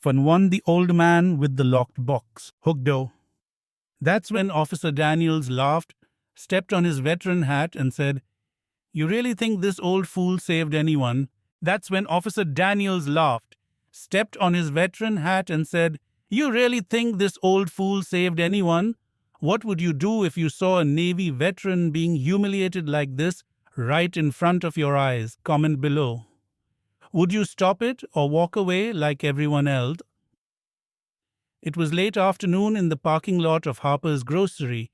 Fun one, the old man with the locked box. Hookdo. That's when Officer Daniels laughed, stepped on his veteran hat, and said, "You really think this old fool saved anyone?" That's when Officer Daniels laughed, stepped on his veteran hat, and said, "You really think this old fool saved anyone? What would you do if you saw a Navy veteran being humiliated like this right in front of your eyes? Comment below. Would you stop it or walk away like everyone else?" It was late afternoon in the parking lot of Harper's Grocery.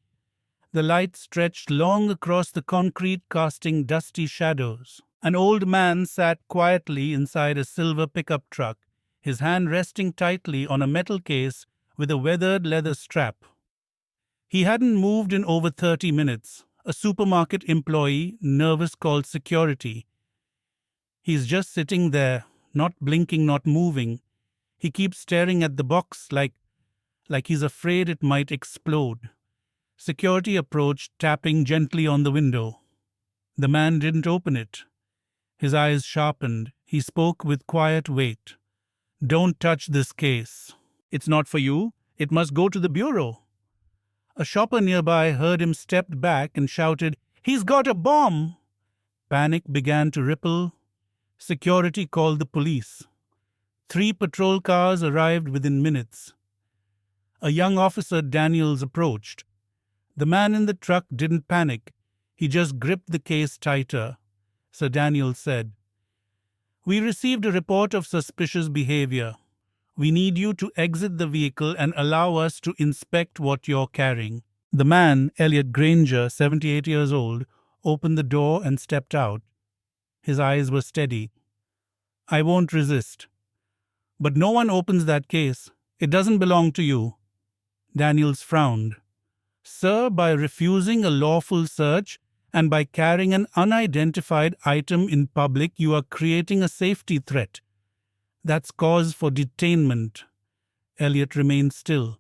The light stretched long across the concrete, casting dusty shadows. An old man sat quietly inside a silver pickup truck, his hand resting tightly on a metal case with a weathered leather strap. He hadn't moved in over 30 minutes. A supermarket employee, nervous, called security. He's just sitting there, not blinking, not moving. He keeps staring at the box like he's afraid it might explode. Security approached, tapping gently on the window. The man didn't open it. His eyes sharpened. He spoke with quiet weight. "Don't touch this case. It's not for you. It must go to the bureau." A shopper nearby heard him, stepped back, and shouted, "He's got a bomb!" Panic began to ripple. Security called the police. 3 patrol cars arrived within minutes. A young officer, Daniels, approached. The man in the truck didn't panic. He just gripped the case tighter. Sir Daniels said, "We received a report of suspicious behavior. We need you to exit the vehicle and allow us to inspect what you're carrying." The man, Elliot Granger, 78 years old, opened the door and stepped out. His eyes were steady. "I won't resist. But no one opens that case. It doesn't belong to you." Daniels frowned. "Sir, by refusing a lawful search and by carrying an unidentified item in public, you are creating a safety threat. That's cause for detainment." Elliot remained still.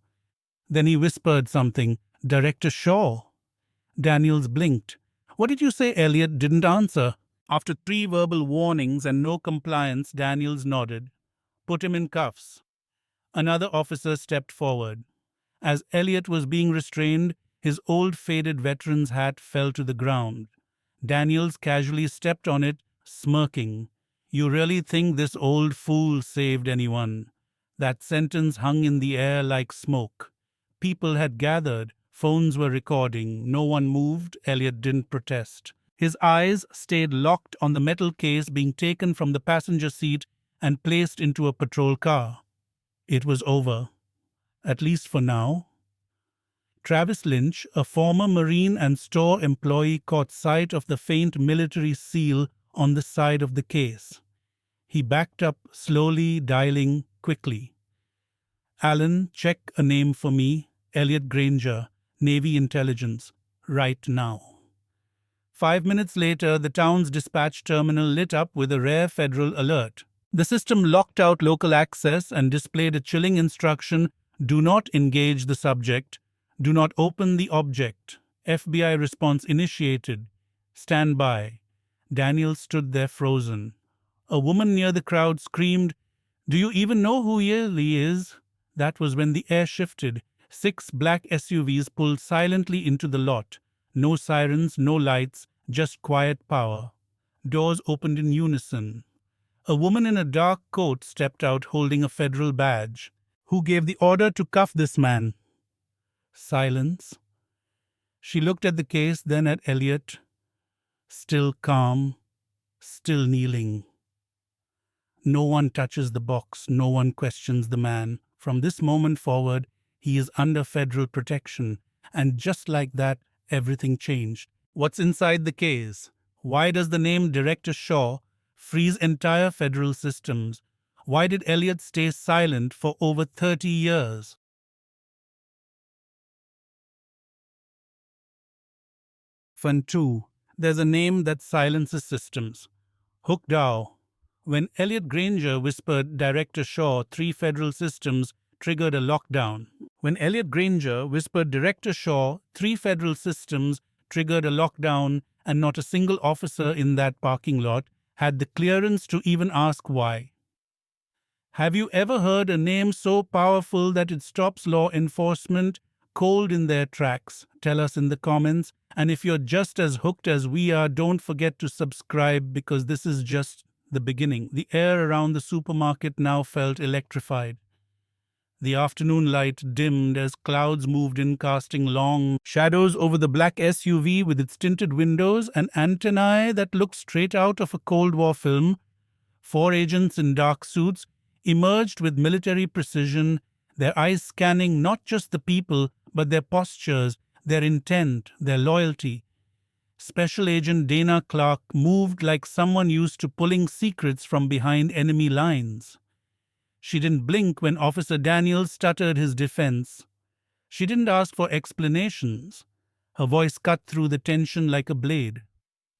Then he whispered something. "Director Shaw." Daniels blinked. "What did you say?" Elliot didn't answer. After 3 verbal warnings and no compliance, Daniels nodded. "Put him in cuffs." Another officer stepped forward. As Elliot was being restrained, his old faded veteran's hat fell to the ground. Daniels casually stepped on it, smirking. "You really think this old fool saved anyone?" That sentence hung in the air like smoke. People had gathered. Phones were recording. No one moved. Elliot didn't protest. His eyes stayed locked on the metal case being taken from the passenger seat and placed into a patrol car. It was over. At least for now. Travis Lynch, a former Marine and store employee, caught sight of the faint military seal on the side of the case. He backed up slowly, dialing quickly. "Alan, check a name for me. Elliot Granger, Navy Intelligence. Right now." 5 minutes later, the town's dispatch terminal lit up with a rare federal alert. The system locked out local access and displayed a chilling instruction: "Do not engage the subject. Do not open the object. FBI response initiated. Stand by." Daniel stood there frozen. A woman near the crowd screamed, "Do you even know who he is?" That was when the air shifted. 6 black SUVs pulled silently into the lot. No sirens, no lights, just quiet power. Doors opened in unison. A woman in a dark coat stepped out holding a federal badge. "Who gave the order to cuff this man?" Silence. She looked at the case, then at Elliot. Still calm, still kneeling. No one touches the box. No one questions the man. From this moment forward, he is under federal protection. And just like that, everything changed. What's inside the case? Why does the name Director Shaw freeze entire federal systems? Why did Elliot stay silent for over 30 years? Fun 2. There's a name that silences systems. Hookdow. When Elliot Granger whispered Director Shaw, 3 federal systems triggered a lockdown. When Elliot Granger whispered Director Shaw, 3 federal systems triggered a lockdown, and not a single officer in that parking lot had the clearance to even ask why. Have you ever heard a name so powerful that it stops law enforcement cold in their tracks? Tell us in the comments. And if you're just as hooked as we are, don't forget to subscribe because this is just the beginning. The air around the supermarket now felt electrified. The afternoon light dimmed as clouds moved in, casting long shadows over the black SUV with its tinted windows and antennae that looked straight out of a Cold War film. Four agents in dark suits emerged with military precision, their eyes scanning not just the people, but their postures, their intent, their loyalty. Special Agent Dana Clark moved like someone used to pulling secrets from behind enemy lines. She didn't blink when Officer Daniels stuttered his defense. She didn't ask for explanations. Her voice cut through the tension like a blade.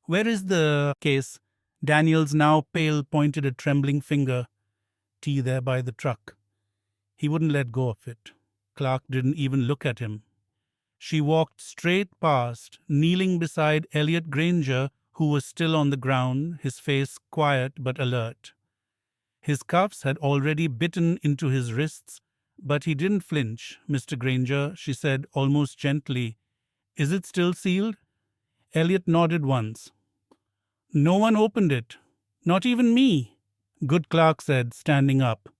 "Where is the case?" Daniels, now pale, pointed a trembling finger. "Tea there by the truck." He wouldn't let go of it. Clark didn't even look at him. She walked straight past, kneeling beside Elliot Granger, who was still on the ground, his face quiet but alert. His cuffs had already bitten into his wrists, but he didn't flinch. "Mr. Granger," she said almost gently, "is it still sealed?" Elliot nodded once. "No one opened it. Not even me," Good Clark said, standing up.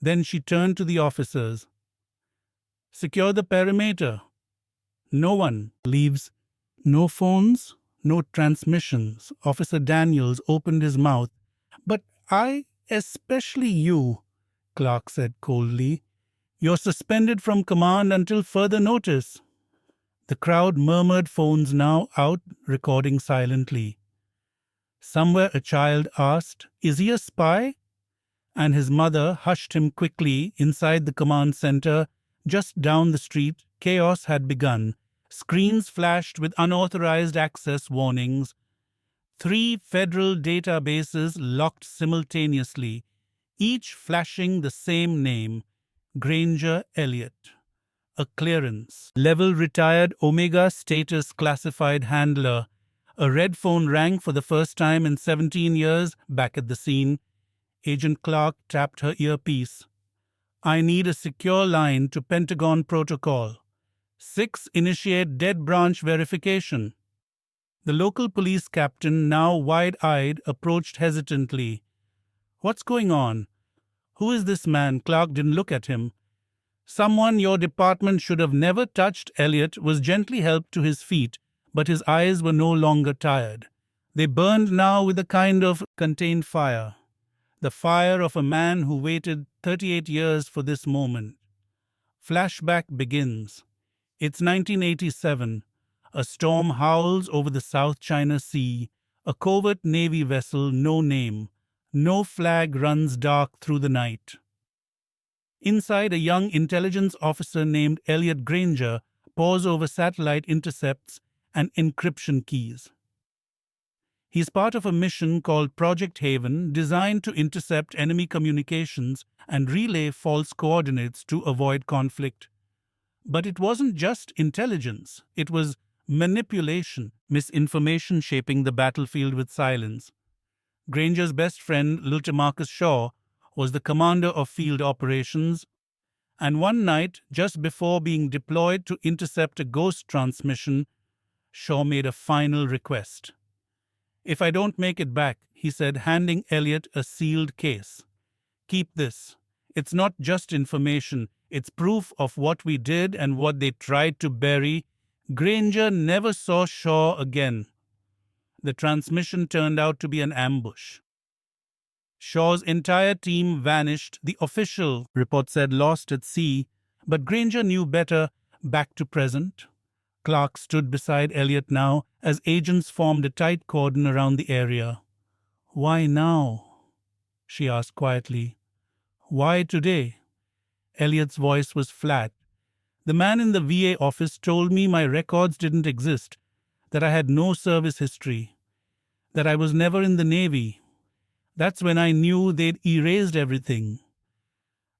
Then she turned to the officers. "Secure the perimeter. No one leaves. No phones, no transmissions." Officer Daniels opened his mouth. "But especially you," Clark said coldly. "You're suspended from command until further notice." The crowd murmured, phones now out, recording silently. Somewhere a child asked, "Is he a spy?" And his mother hushed him quickly. Inside the command center, just down the street, chaos had begun. Screens flashed with unauthorized access warnings. 3 federal databases locked simultaneously, each flashing the same name, Granger Elliott. A clearance. Level retired Omega status classified handler. A red phone rang for the first time in 17 years. Back at the scene, Agent Clark tapped her earpiece. "I need a secure line to Pentagon protocol. 6, initiate dead branch verification." The local police captain, now wide-eyed, approached hesitantly. "What's going on? Who is this man?" Clark didn't look at him. "Someone your department should have never touched." Elliot was gently helped to his feet, but his eyes were no longer tired. They burned now with a kind of contained fire. The fire of a man who waited 38 years for this moment. Flashback begins. It's 1987. A storm howls over the South China Sea. A covert Navy vessel, no name. No flag, runs dark through the night. Inside, a young intelligence officer named Elliot Granger pores over satellite intercepts and encryption keys. He's part of a mission called Project Haven, designed to intercept enemy communications and relay false coordinates to avoid conflict. But it wasn't just intelligence. It was manipulation, misinformation shaping the battlefield with silence. Granger's best friend, Lieutenant Shaw, was the commander of field operations, and one night, just before being deployed to intercept a ghost transmission, Shaw made a final request. "If I don't make it back," he said, handing Elliot a sealed case, "keep this. It's not just information, it's proof of what we did and what they tried to bury." Granger never saw Shaw again. The transmission turned out to be an ambush. Shaw's entire team vanished. The official report said lost at sea, but Granger knew better. Back to present. Clark stood beside Elliot now as agents formed a tight cordon around the area. "Why now?" she asked quietly. "Why today?" Elliot's voice was flat. "The man in the VA office told me my records didn't exist, that I had no service history, that I was never in the Navy. That's when I knew they'd erased everything."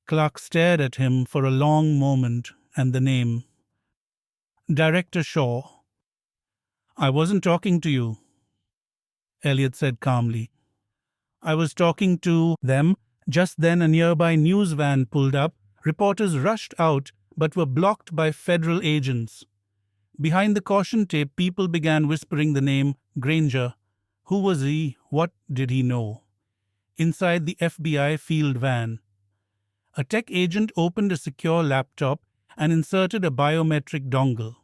Clark stared at him for a long moment, and the name. "Director Shaw." "I wasn't talking to you," Elliot said calmly. "I was talking to them." Just then, a nearby news van pulled up. Reporters rushed out but were blocked by federal agents. Behind the caution tape, people began whispering the name Granger. Who was he? What did he know? Inside the FBI field van, a tech agent opened a secure laptop and inserted a biometric dongle.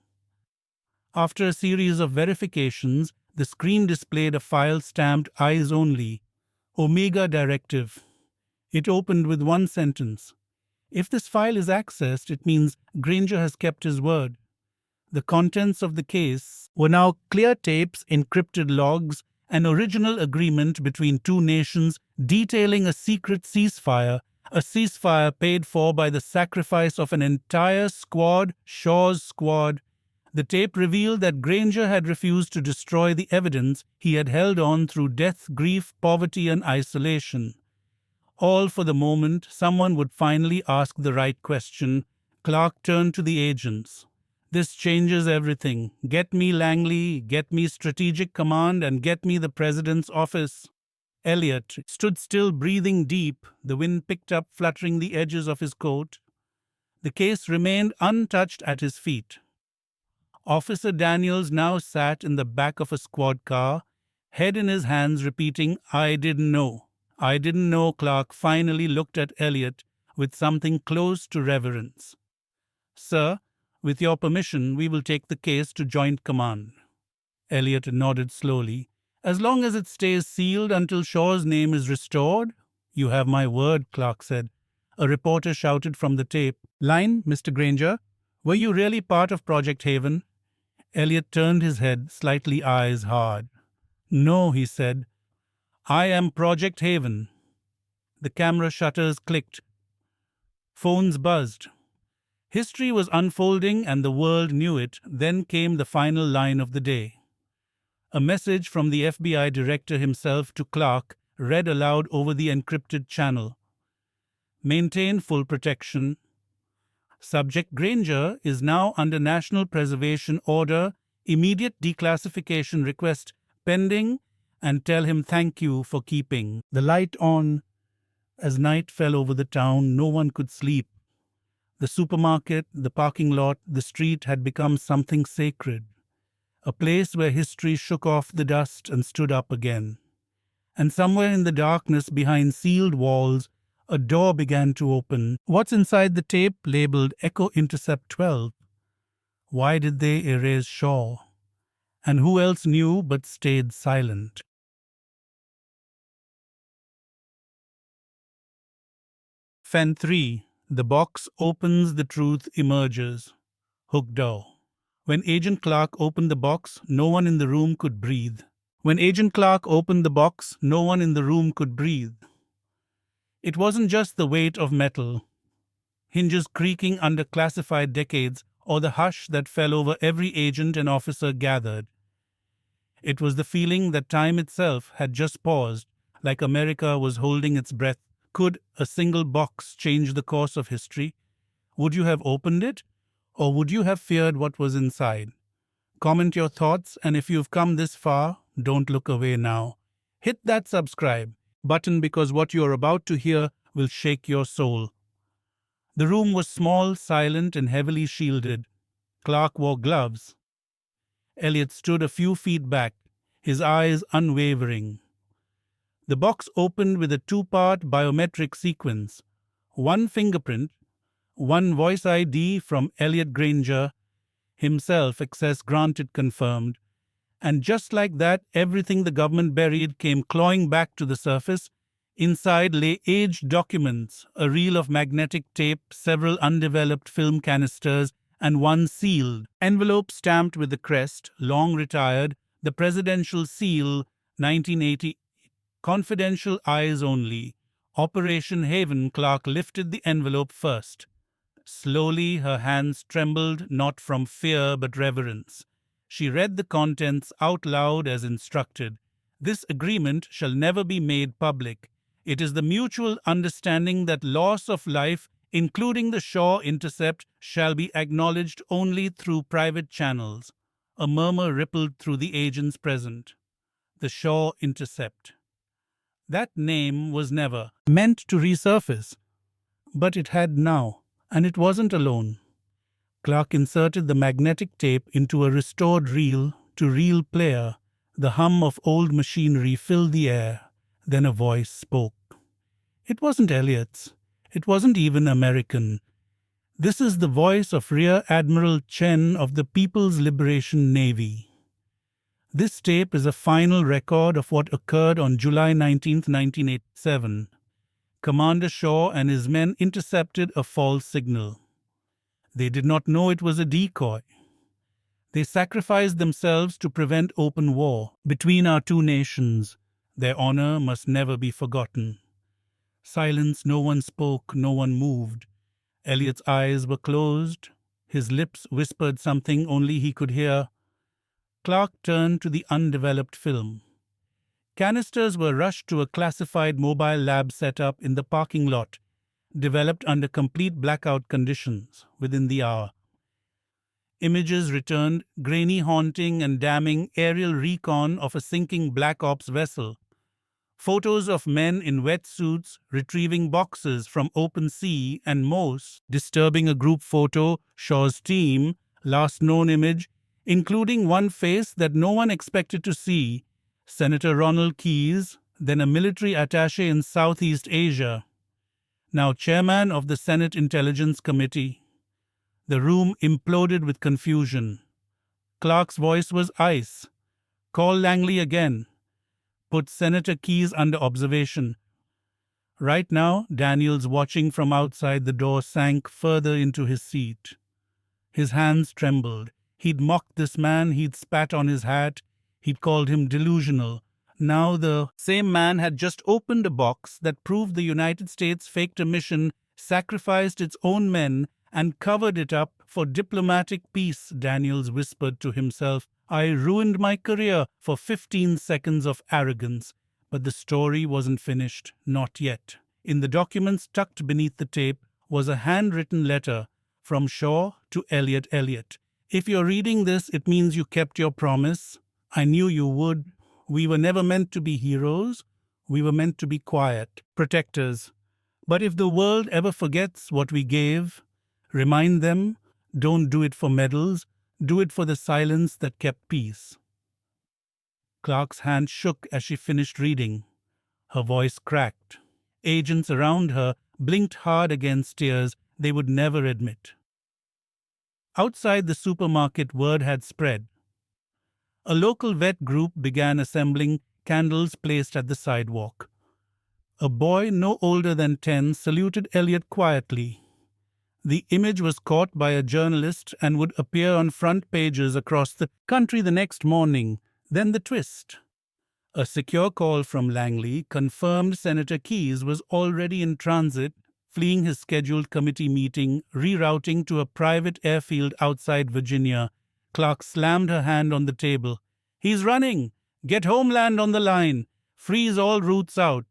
After a series of verifications, the screen displayed a file stamped Eyes Only, Omega Directive. It opened with one sentence. If this file is accessed, it means Granger has kept his word. The contents of the case were now clear tapes, encrypted logs, an original agreement between two nations detailing a secret ceasefire, a ceasefire paid for by the sacrifice of an entire squad, Shaw's squad. The tape revealed that Granger had refused to destroy the evidence he had held on through death, grief, poverty, and isolation. All for the moment someone would finally ask the right question. Clark turned to the agents. This changes everything. Get me Langley, get me Strategic Command, and get me the President's office. Elliot stood still, breathing deep. The wind picked up, fluttering the edges of his coat. The case remained untouched at his feet. Officer Daniels now sat in the back of a squad car, head in his hands, repeating, "I didn't know. I didn't know." Clark finally looked at Elliot with something close to reverence. "Sir, with your permission, we will take the case to Joint Command." Elliot nodded slowly. "As long as it stays sealed until Shaw's name is restored?" "You have my word," Clark said. A reporter shouted from the tape, "Line, Mr. Granger, were you really part of Project Haven?" Elliot turned his head, slightly eyes hard. "No," he said. "I am Project Haven." The camera shutters clicked. Phones buzzed. History was unfolding and the world knew it. Then came the final line of the day. A message from the FBI director himself to Clark read aloud over the encrypted channel. "Maintain full protection. Subject Granger is now under National Preservation Order. Immediate declassification request pending, and tell him thank you for keeping the light on." As night fell over the town, no one could sleep. The supermarket, the parking lot, the street had become something sacred, a place where history shook off the dust and stood up again. And somewhere in the darkness behind sealed walls, a door began to open. What's inside the tape labeled Echo Intercept 12? Why did they erase Shaw? And who else knew but stayed silent? Fen 3. The box opens, the truth emerges. Hookdo. When Agent Clark opened the box, no one in the room could breathe. When Agent Clark opened the box, no one in the room could breathe. It wasn't just the weight of metal, hinges creaking under classified decades, or the hush that fell over every agent and officer gathered. It was the feeling that time itself had just paused, like America was holding its breath. Could a single box change the course of history? Would you have opened it, or would you have feared what was inside? Comment your thoughts, and if you've come this far, don't look away now. Hit that subscribe button because what you are about to hear will shake your soul. The room was small, silent, and heavily shielded. Clark wore gloves. Elliot stood a few feet back, his eyes unwavering. The box opened with a two-part biometric sequence. One fingerprint, one voice ID from Elliot Granger, himself, access granted, confirmed. And just like that, everything the government buried came clawing back to the surface. Inside lay aged documents, a reel of magnetic tape, several undeveloped film canisters, and one sealed envelope stamped with the crest, long retired, the presidential seal, 1980, confidential, eyes only. Operation Haven. Clark lifted the envelope first. Slowly her hands trembled, not from fear but reverence. She read the contents out loud as instructed. "This agreement shall never be made public. It is the mutual understanding that loss of life, including the Shaw intercept, shall be acknowledged only through private channels." A murmur rippled through the agents present. The Shaw intercept. That name was never meant to resurface, but it had now, and it wasn't alone. Clark inserted the magnetic tape into a restored reel to reel player. The hum of old machinery filled the air. Then a voice spoke. It wasn't Elliot's. It wasn't even American. This is the voice of Rear Admiral Chen of the People's Liberation Navy. This tape is a final record of what occurred on July 19, 1987. Commander Shaw and his men intercepted a false signal. They did not know it was a decoy. They sacrificed themselves to prevent open war between our two nations. Their honor must never be forgotten. Silence, no one spoke, no one moved. Elliot's eyes were closed. His lips whispered something only he could hear. Clark turned to the undeveloped film. Canisters were rushed to a classified mobile lab setup in the parking lot, developed under complete blackout conditions within the hour. Images returned, grainy, haunting, and damning aerial recon of a sinking Black Ops vessel. Photos of men in wetsuits retrieving boxes from open sea, and most disturbing, a group photo, Shaw's team, last known image, including one face that no one expected to see, Senator Ronald Keyes, then a military attaché in Southeast Asia, now chairman of the Senate Intelligence Committee. The room imploded with confusion. Clark's voice was ice. Call Langley again. Put Senator Keyes under observation. Right now, Daniels, watching from outside the door, sank further into his seat. His hands trembled. He'd mocked this man, he'd spat on his hat, he'd called him delusional. Now the same man had just opened a box that proved the United States faked a mission, sacrificed its own men, and covered it up for diplomatic peace. Daniels whispered to himself, I ruined my career for 15 seconds of arrogance. But the story wasn't finished, not yet. In the documents tucked beneath the tape was a handwritten letter from Shaw to Elliot. Elliot, if you're reading this, it means you kept your promise. I knew you would. We were never meant to be heroes. We were meant to be quiet, protectors. But if the world ever forgets what we gave, remind them, don't do it for medals, do it for the silence that kept peace. Clark's hand shook as she finished reading. Her voice cracked. Agents around her blinked hard against tears they would never admit. Outside the supermarket, word had spread. A local vet group began assembling candles placed at the sidewalk. A boy no older than 10 saluted Elliot quietly. The image was caught by a journalist and would appear on front pages across the country the next morning. Then the twist. A secure call from Langley confirmed Senator Keyes was already in transit, fleeing his scheduled committee meeting, rerouting to a private airfield outside Virginia. Clark slammed her hand on the table. He's running! Get Homeland on the line! Freeze all routes out!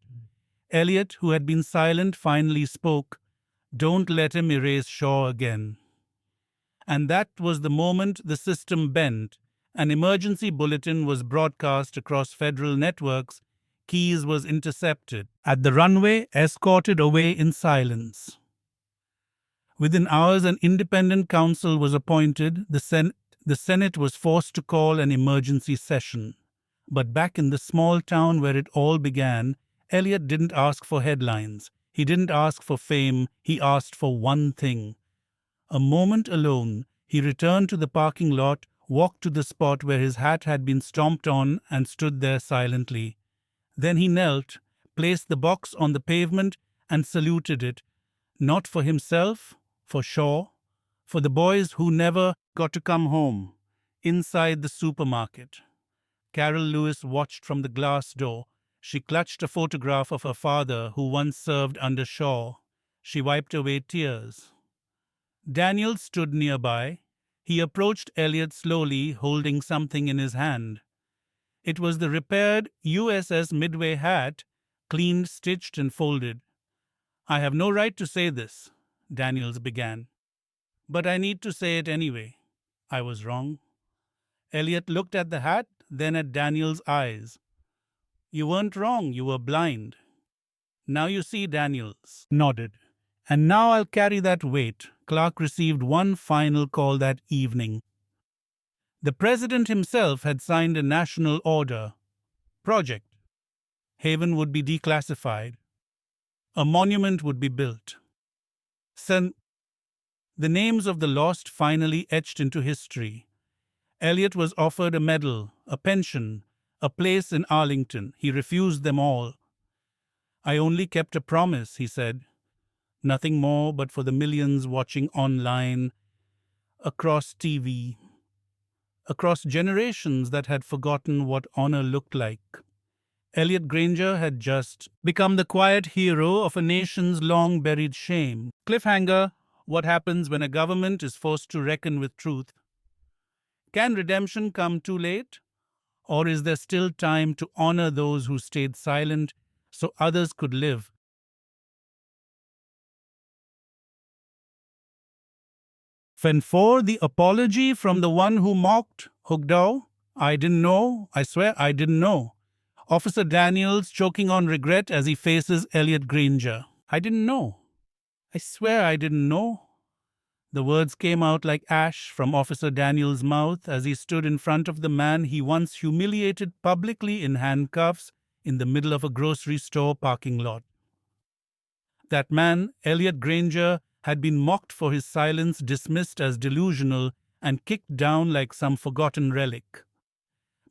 Elliot, who had been silent, finally spoke. Don't let him erase Shaw again. And that was the moment the system bent. An emergency bulletin was broadcast across federal networks. Keyes was intercepted at the runway, escorted away in silence. Within hours, an independent counsel was appointed. The Senate was forced to call an emergency session. But back in the small town where it all began, Elliot didn't ask for headlines. He didn't ask for fame. He asked for one thing. A moment alone. He returned to the parking lot, walked to the spot where his hat had been stomped on, and stood there silently. Then he knelt, placed the box on the pavement, and saluted it. Not for himself, for Shaw, for the boys who never got to come home. Inside the supermarket, Carol Lewis watched from the glass door. She clutched a photograph of her father, who once served under Shaw. She wiped away tears. Daniel stood nearby. He approached Elliot slowly, holding something in his hand. It was the repaired USS Midway hat, cleaned, stitched, and folded. I have no right to say this, Daniels began. But I need to say it anyway. I was wrong. Elliot looked at the hat, then at Daniel's eyes. You weren't wrong, you were blind. Now you see, Daniels nodded. And now I'll carry that weight. Clark received one final call that evening. The president himself had signed a national order. Project Haven would be declassified. A monument would be built. Sen- the names of the lost finally etched into history. Elliot was offered a medal, a pension, a place in Arlington. He refused them all. I only kept a promise, he said. Nothing more but for the millions watching online, across TV, across generations that had forgotten what honor looked like. Elliot Granger had just become the quiet hero of a nation's long buried shame. Cliffhanger: what happens when a government is forced to reckon with truth? Can redemption come too late? Or is there still time to honor those who stayed silent so others could live? When for the apology from the one who mocked, Hugdo, I didn't know, I swear I didn't know. Officer Daniels choking on regret as he faces Elliot Granger. I didn't know. I swear I didn't know. The words came out like ash from Officer Daniels' mouth as he stood in front of the man he once humiliated publicly in handcuffs in the middle of a grocery store parking lot. That man, Elliot Granger, had been mocked for his silence, dismissed as delusional, and kicked down like some forgotten relic.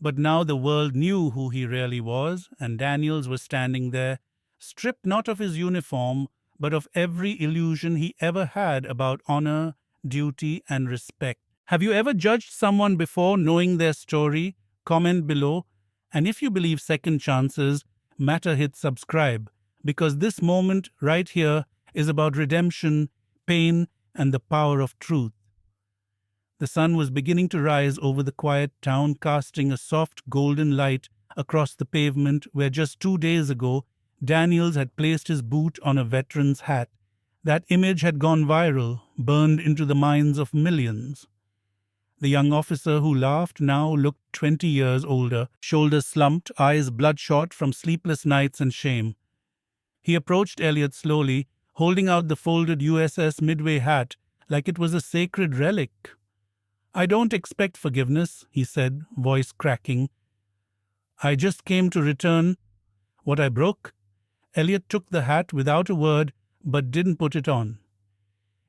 But now the world knew who he really was, and Daniels was standing there, stripped not of his uniform, but of every illusion he ever had about honor, duty, and respect. Have you ever judged someone before knowing their story? Comment below. And if you believe second chances matter, hit subscribe, because this moment right here is about redemption, pain, and the power of truth. The sun was beginning to rise over the quiet town, casting a soft golden light across the pavement where just 2 days ago Daniels had placed his boot on a veteran's hat. That image had gone viral, burned into the minds of millions. The young officer who laughed now looked 20 years older, shoulders slumped, eyes bloodshot from sleepless nights and shame. He approached Elliot slowly, holding out the folded USS Midway hat like it was a sacred relic. I don't expect forgiveness, he said, voice cracking. I just came to return what I broke. Elliot took the hat without a word, but didn't put it on.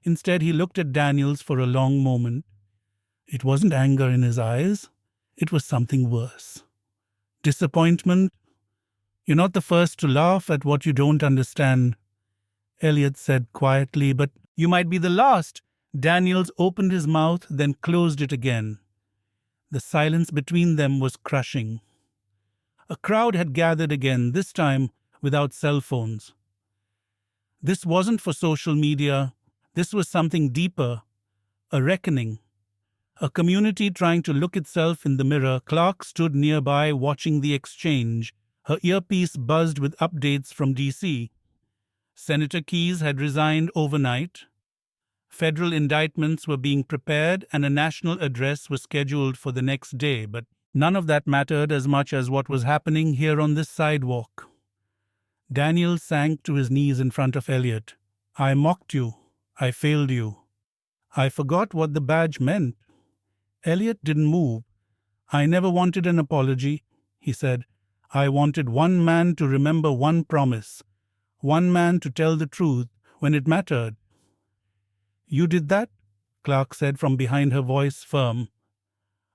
Instead, he looked at Daniels for a long moment. It wasn't anger in his eyes. It was something worse. Disappointment. You're not the first to laugh at what you don't understand, Elliot said quietly, but you might be the last. Daniels opened his mouth, then closed it again. The silence between them was crushing. A crowd had gathered again, this time without cell phones. This wasn't for social media. This was something deeper, a reckoning. A community trying to look itself in the mirror. Clark stood nearby watching the exchange. Her earpiece buzzed with updates from D.C. Senator Keyes had resigned overnight. Federal indictments were being prepared and a national address was scheduled for the next day, but none of that mattered as much as what was happening here on this sidewalk. Daniel sank to his knees in front of Elliot. I mocked you. I failed you. I forgot what the badge meant. Elliot didn't move. I never wanted an apology, he said. I wanted one man to remember one promise, one man to tell the truth when it mattered. You did that? Clark said from behind, her voice firm.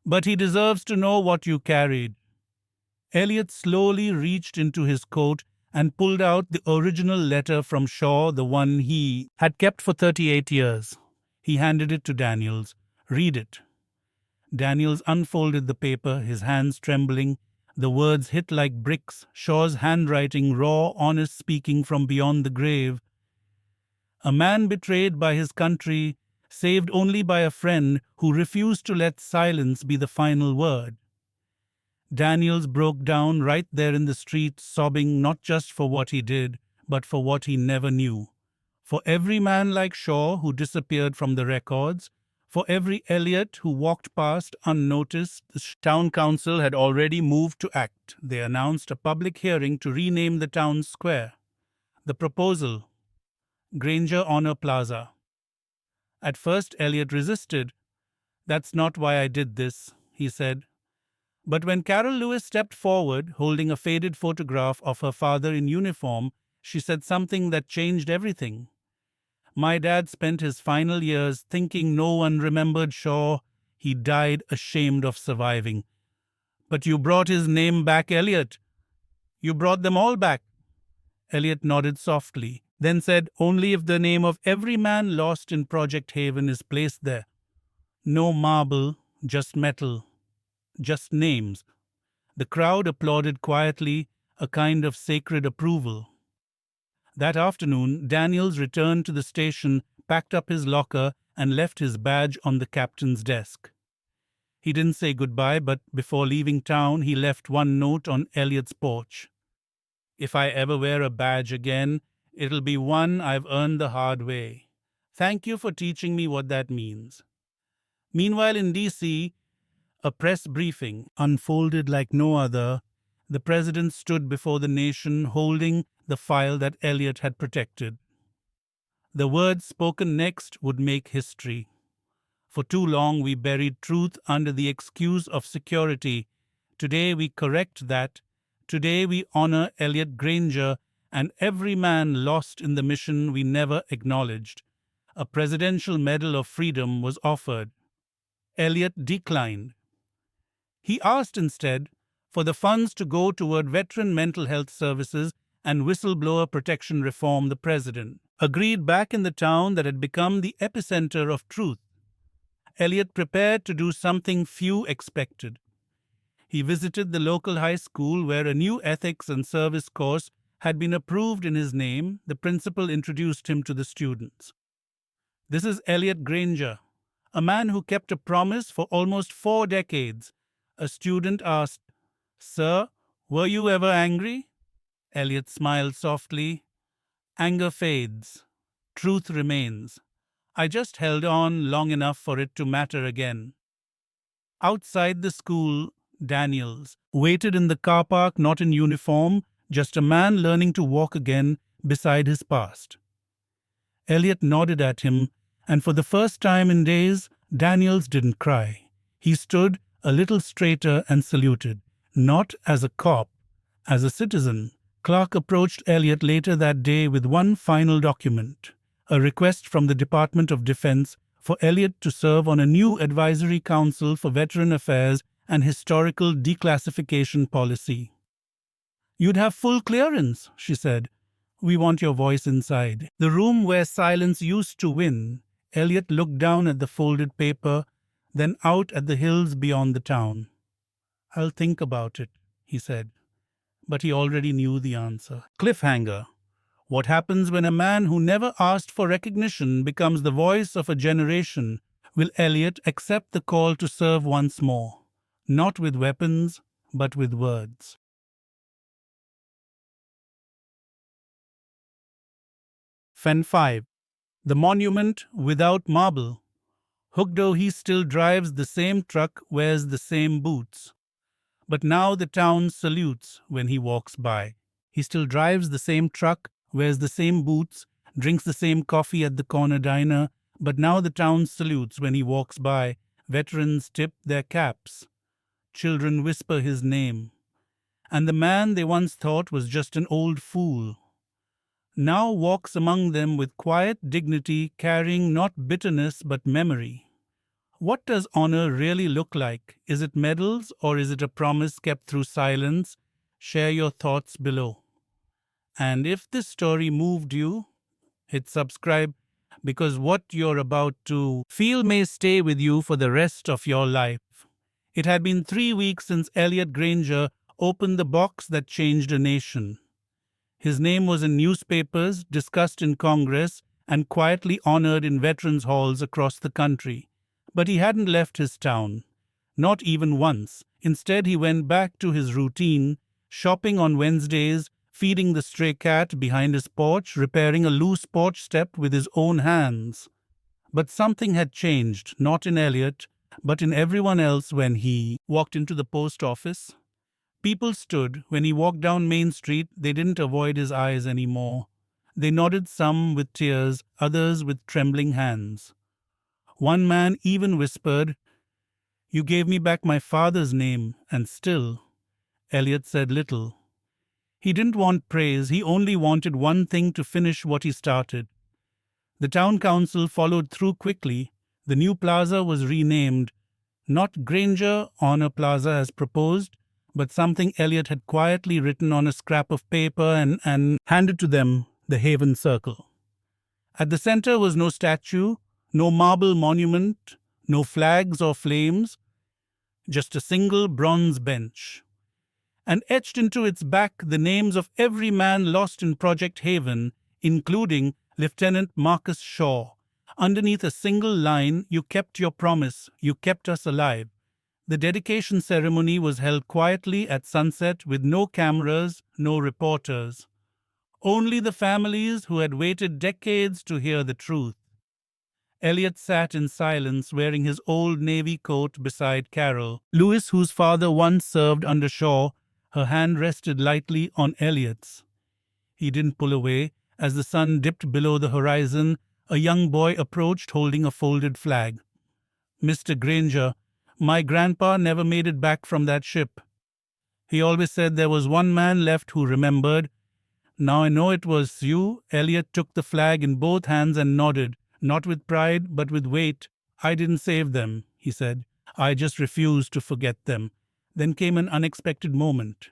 But he deserves to know what you carried. Elliot slowly reached into his coat and pulled out the original letter from Shaw, the one he had kept for 38 years. He handed it to Daniels. Read it. Daniels unfolded the paper, his hands trembling. The words hit like bricks, Shaw's handwriting, raw, honest, speaking from beyond the grave. A man betrayed by his country, saved only by a friend who refused to let silence be the final word. Daniels broke down right there in the street, sobbing not just for what he did, but for what he never knew. For every man like Shaw who disappeared from the records, For every Elliot who walked past unnoticed, the town council had already moved to act. They announced a public hearing to rename the town square. The proposal: Granger Honor Plaza. At first, Elliot resisted. "That's not why I did this," he said. But when Carol Lewis stepped forward, holding a faded photograph of her father in uniform, she said something that changed everything. "My dad spent his final years thinking no one remembered Shaw. He died ashamed of surviving. But you brought his name back, Elliot. You brought them all back." Elliot nodded softly, then said, "Only if the name of every man lost in Project Haven is placed there. No marble, just metal, just names." The crowd applauded quietly, a kind of sacred approval. That afternoon, Daniels returned to the station, packed up his locker, and left his badge on the captain's desk. He didn't say goodbye, but before leaving town, he left one note on Elliot's porch. "If I ever wear a badge again, it'll be one I've earned the hard way. Thank you for teaching me what that means." Meanwhile, in D.C., a press briefing unfolded like no other. The president stood before the nation holding the file that Elliot had protected. The words spoken next would make history. "For too long we buried truth under the excuse of security. Today we correct that. Today we honor Elliot Granger and every man lost in the mission we never acknowledged." A Presidential Medal of Freedom was offered. Elliot declined. He asked instead for the funds to go toward veteran mental health services and whistleblower protection reform. The president agreed back in the town that had become the epicenter of truth. Elliot prepared to do something few expected. He visited the local high school where a new ethics and service course had been approved in his name. The principal introduced him to the students. "This is Elliot Granger, a man who kept a promise for almost 4 decades. A student asked, 'Sir, were you ever angry?' Elliot smiled softly. 'Anger fades. Truth remains. I just held on long enough for it to matter again.'" Outside the school, Daniels waited in the car park, not in uniform, just a man learning to walk again beside his past. Elliot nodded at him, and for the first time in days, Daniels didn't cry. He stood a little straighter and saluted, not as a cop, as a citizen. Clark approached Elliot later that day with one final document, a request from the Department of Defense for Elliot to serve on a new advisory council for veteran affairs and historical declassification policy. "You'd have full clearance," she said. "We want your voice inside." The room where silence used to win. Elliot looked down at the folded paper, then out at the hills beyond the town. "I'll think about it," he said. But he already knew the answer. Cliffhanger. What happens when a man who never asked for recognition becomes the voice of a generation? Will Elliot accept the call to serve once more? Not with weapons, but with words. Fen 5. The monument without marble. Hugdo, he still drives the same truck, wears the same boots. But now the town salutes when he walks by. He still drives the same truck, wears the same boots, drinks the same coffee at the corner diner. But now the town salutes when he walks by. Veterans tip their caps. Children whisper his name. And the man they once thought was just an old fool now walks among them with quiet dignity, carrying not bitterness but memory. What does honor really look like? Is it medals or is it a promise kept through silence? Share your thoughts below. And if this story moved you, hit subscribe, because what you're about to feel may stay with you for the rest of your life. It had been 3 weeks since Elliot Granger opened the box that changed a nation. His name was in newspapers, discussed in Congress, and quietly honored in veterans' halls across the country. But he hadn't left his town, not even once. Instead, he went back to his routine, shopping on Wednesdays, feeding the stray cat behind his porch, repairing a loose porch step with his own hands. But something had changed, not in Elliot, but in everyone else when he walked into the post office. People stood. When he walked down Main Street, they didn't avoid his eyes anymore. They nodded, some with tears, others with trembling hands. One man even whispered, "You gave me back my father's name," and still, Elliot said little. He didn't want praise, he only wanted one thing: to finish what he started. The town council followed through quickly. The new plaza was renamed, not Granger Honor Plaza as proposed, but something Elliot had quietly written on a scrap of paper and handed to them: the Haven Circle. At the center was no statue, no marble monument, no flags or flames, just a single bronze bench. And etched into its back the names of every man lost in Project Haven, including Lieutenant Marcus Shaw. Underneath a single line: "You kept your promise, you kept us alive." The dedication ceremony was held quietly at sunset with no cameras, no reporters. Only the families who had waited decades to hear the truth. Elliot sat in silence, wearing his old navy coat, beside Carol. Louis, whose father once served under Shaw, her hand rested lightly on Elliot's. He didn't pull away. As the sun dipped below the horizon, a young boy approached holding a folded flag. "Mr. Granger, my grandpa never made it back from that ship. He always said there was one man left who remembered. Now I know it was you." Elliot took the flag in both hands and nodded, not with pride, but with weight. "I didn't save them," he said. "I just refused to forget them." Then came an unexpected moment.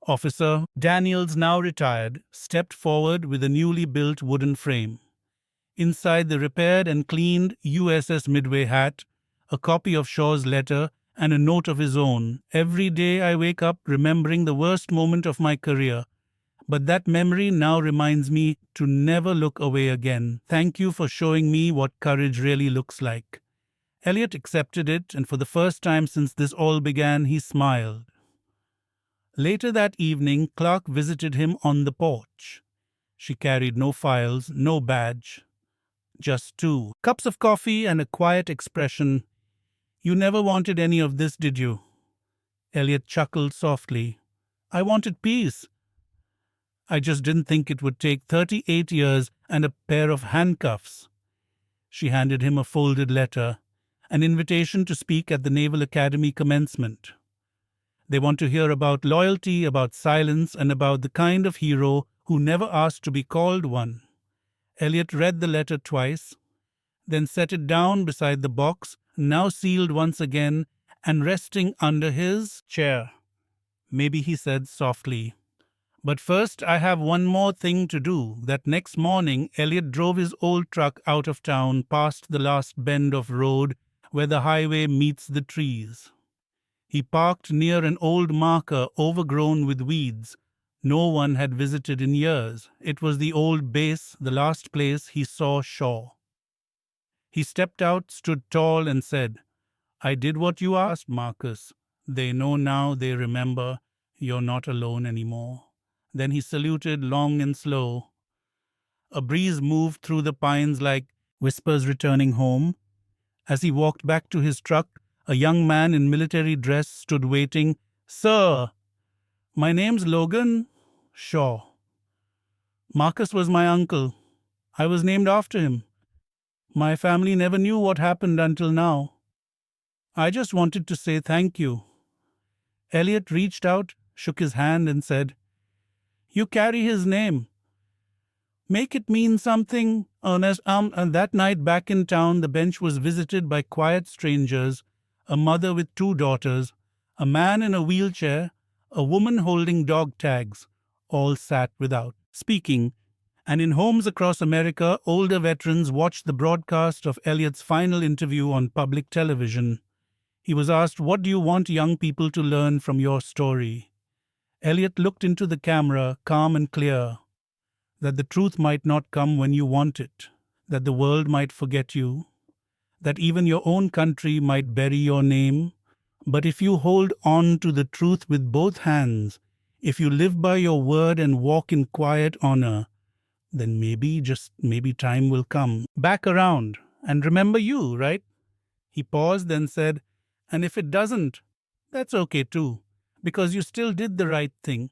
Officer Daniels, now retired, stepped forward with a newly built wooden frame. Inside the repaired and cleaned USS Midway hat, a copy of Shaw's letter, and a note of his own. "Every day I wake up remembering the worst moment of my career. But that memory now reminds me to never look away again. Thank you for showing me what courage really looks like." Elliot accepted it, and for the first time since this all began, he smiled. Later that evening, Clark visited him on the porch. She carried no files, no badge, just 2 cups of coffee and a quiet expression. "You never wanted any of this, did you?" Elliot chuckled softly. "I wanted peace. I just didn't think it would take 38 years and a pair of handcuffs." She handed him a folded letter, an invitation to speak at the Naval Academy commencement. They want to hear about loyalty, about silence, and about the kind of hero who never asked to be called one. Elliot read the letter twice, then set it down beside the box, now sealed once again and resting under his chair. "Maybe," he said softly. "But first I have one more thing to do." That next morning, Elliot drove his old truck out of town, past the last bend of road where the highway meets the trees. He parked near an old marker overgrown with weeds. No one had visited in years. It was the old base, the last place he saw Shaw. He stepped out, stood tall, and said, "I did what you asked, Marcus. They know now, they remember. You're not alone anymore." Then he saluted, long and slow. A breeze moved through the pines like whispers returning home. As he walked back to his truck, a young man in military dress stood waiting. "Sir, my name's Logan Shaw. Marcus was my uncle. I was named after him. My family never knew what happened until now. I just wanted to say thank you." Elliot reached out, shook his hand, and said, "You carry his name. Make it mean something." And that night back in town, the bench was visited by quiet strangers: a mother with 2 daughters, a man in a wheelchair, a woman holding dog tags. All sat without speaking. And in homes across America, older veterans watched the broadcast of Elliot's final interview on public television. He was asked, "What do you want young people to learn from your story?" Elliot looked into the camera, calm and clear. That the truth might not come when you want it, that the world might forget you, that even your own country might bury your name. But if you hold on to the truth with both hands, if you live by your word and walk in quiet honor, then maybe, just maybe, time will come back around And remember you, right? He paused, then said, and if it doesn't, that's okay too, because you still did the right thing.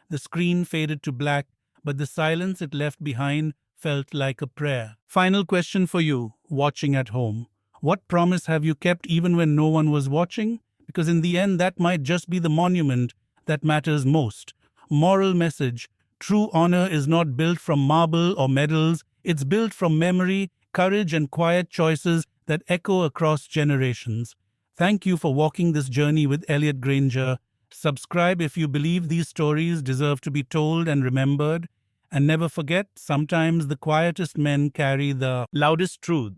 The screen faded to black, but the silence it left behind felt like a prayer. Final question for you, watching at home. What promise have you kept even when no one was watching? Because in the end, that might just be the monument that matters most. Moral message: true honor is not built from marble or medals, it's built from memory, courage, and quiet choices that echo across generations. Thank you for walking this journey with Elliot Granger. Subscribe if you believe these stories deserve to be told and remembered. And never forget, sometimes the quietest men carry the loudest truth.